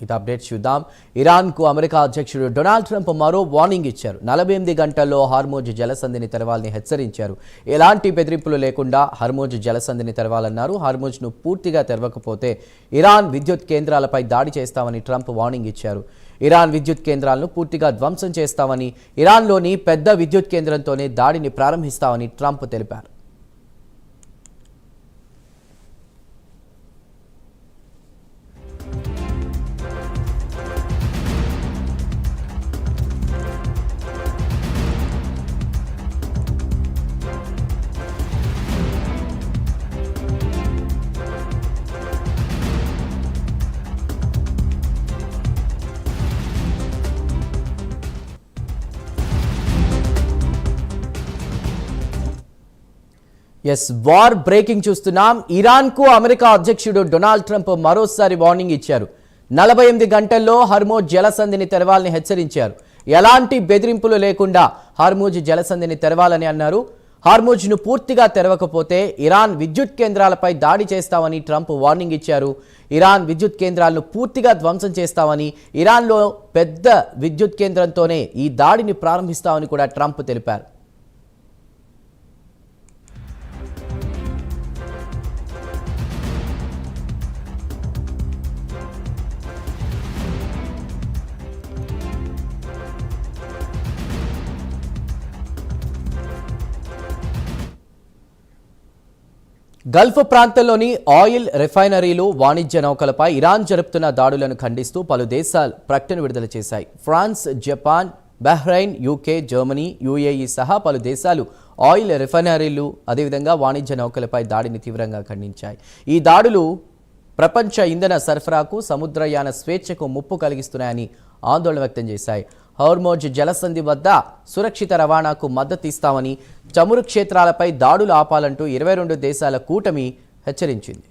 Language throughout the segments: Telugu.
ఇక అప్డేట్ చూద్దాం. ఇరాన్కు అమెరికా అధ్యక్షుడు డొనాల్డ్ ట్రంప్ మరో వార్నింగ్ ఇచ్చారు. 48 గంటల్లో హార్మోజ్ జలసంధిని తెరవాలని హెచ్చరించారు. ఎలాంటి బెదిరింపులు లేకుండా హార్మోజ్ జలసంధిని తెరవాలన్నారు. హార్మోజ్ను పూర్తిగా తెరవకపోతే ఇరాన్ విద్యుత్ కేంద్రాలపై దాడి చేస్తామని ట్రంప్ వార్నింగ్ ఇచ్చారు. ఇరాన్ విద్యుత్ కేంద్రాలను పూర్తిగా ధ్వంసం చేస్తామని, ఇరాన్లోని పెద్ద విద్యుత్ కేంద్రంతోనే దాడిని ప్రారంభిస్తామని ట్రంప్ తెలిపారు. వార్ బ్రేకింగ్ చూస్తున్నాం. ఇరాన్కు అమెరికా అధ్యక్షుడు డొనాల్డ్ ట్రంప్ మరోసారి వార్నింగ్ ఇచ్చారు. 48 గంటల్లో హార్మోజ్ జలసంధిని తెరవాలని హెచ్చరించారు. ఎలాంటి బెదిరింపులు లేకుండా హార్మోజ్ జలసంధిని తెరవాలని అన్నారు. హార్మోజ్ను పూర్తిగా తెరవకపోతే ఇరాన్ విద్యుత్ కేంద్రాలపై దాడి చేస్తామని ట్రంప్ వార్నింగ్ ఇచ్చారు. ఇరాన్ విద్యుత్ కేంద్రాలను పూర్తిగా ధ్వంసం చేస్తామని, ఇరాన్లో పెద్ద విద్యుత్ కేంద్రంతోనే ఈ దాడిని ప్రారంభిస్తామని కూడా ట్రంప్ తెలిపారు. గల్ఫ్ ప్రాంతంలోని ఆయిల్ రిఫైనరీలు, వాణిజ్య నౌకలపై ఇరాన్ జరుపుతున్న దాడులను ఖండిస్తూ పలు దేశాలు ప్రకటన విడుదల చేశాయి. France, Japan, Bahrain, UK, Germany, UAE సహా పలు దేశాలు ఆయిల్ రిఫైనరీలు అదేవిధంగా వాణిజ్య నౌకలపై దాడిని తీవ్రంగా ఖండించాయి. ఈ దాడులు ప్రపంచ ఇంధన సరఫరాకు, సముద్రయాన స్వేచ్ఛకు ముప్పు కలిగిస్తున్నాయని ఆందోళన వ్యక్తం చేశాయి. హార్మోజ్ జలసంధి వద్ద సురక్షిత రవాణాకు మద్దతు ఇస్తామని, చమురు క్షేత్రాలపై దాడులు ఆపాలంటూ 22 దేశాల కూటమి హెచ్చరించింది.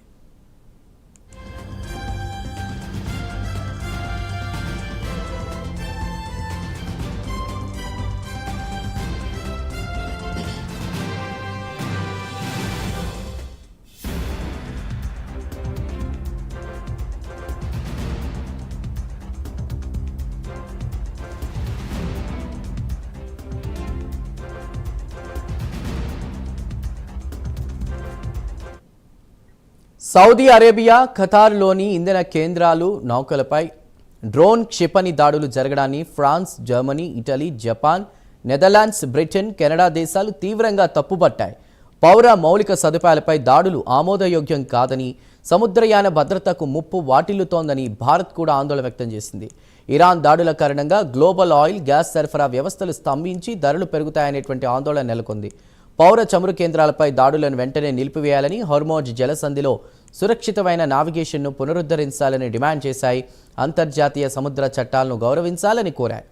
సౌదీ అరేబియా, ఖతార్లోని ఇంధన కేంద్రాలు, నౌకలపై డ్రోన్ క్షిపణి దాడులు జరగడాన్ని France, Germany, Italy, Japan, Netherlands, Britain, Canada దేశాలు తీవ్రంగా తప్పుపట్టాయి. పౌర మౌలిక సదుపాయాలపై దాడులు ఆమోదయోగ్యం కాదని, సముద్రయాన భద్రతకు ముప్పు వాటిల్లుతోందని భారత్ కూడా ఆందోళన వ్యక్తం చేసింది. ఇరాన్ దాడుల కారణంగా గ్లోబల్ ఆయిల్, గ్యాస్ సరఫరా వ్యవస్థలు స్తంభించి ధరలు పెరుగుతాయనేటువంటి ఆందోళన నెలకొంది. పౌర చమురు కేంద్రాలపై దాడులను వెంటనే నిలిపివేయాలని, హార్మోజ్ జలసంధిలో సురక్షితమైన నావిగేషన్ను పునరుద్ధరించాలని డిమాండ్ చేశాయి. అంతర్జాతీయ సముద్ర చట్టాలను గౌరవించాలని కోరాయి.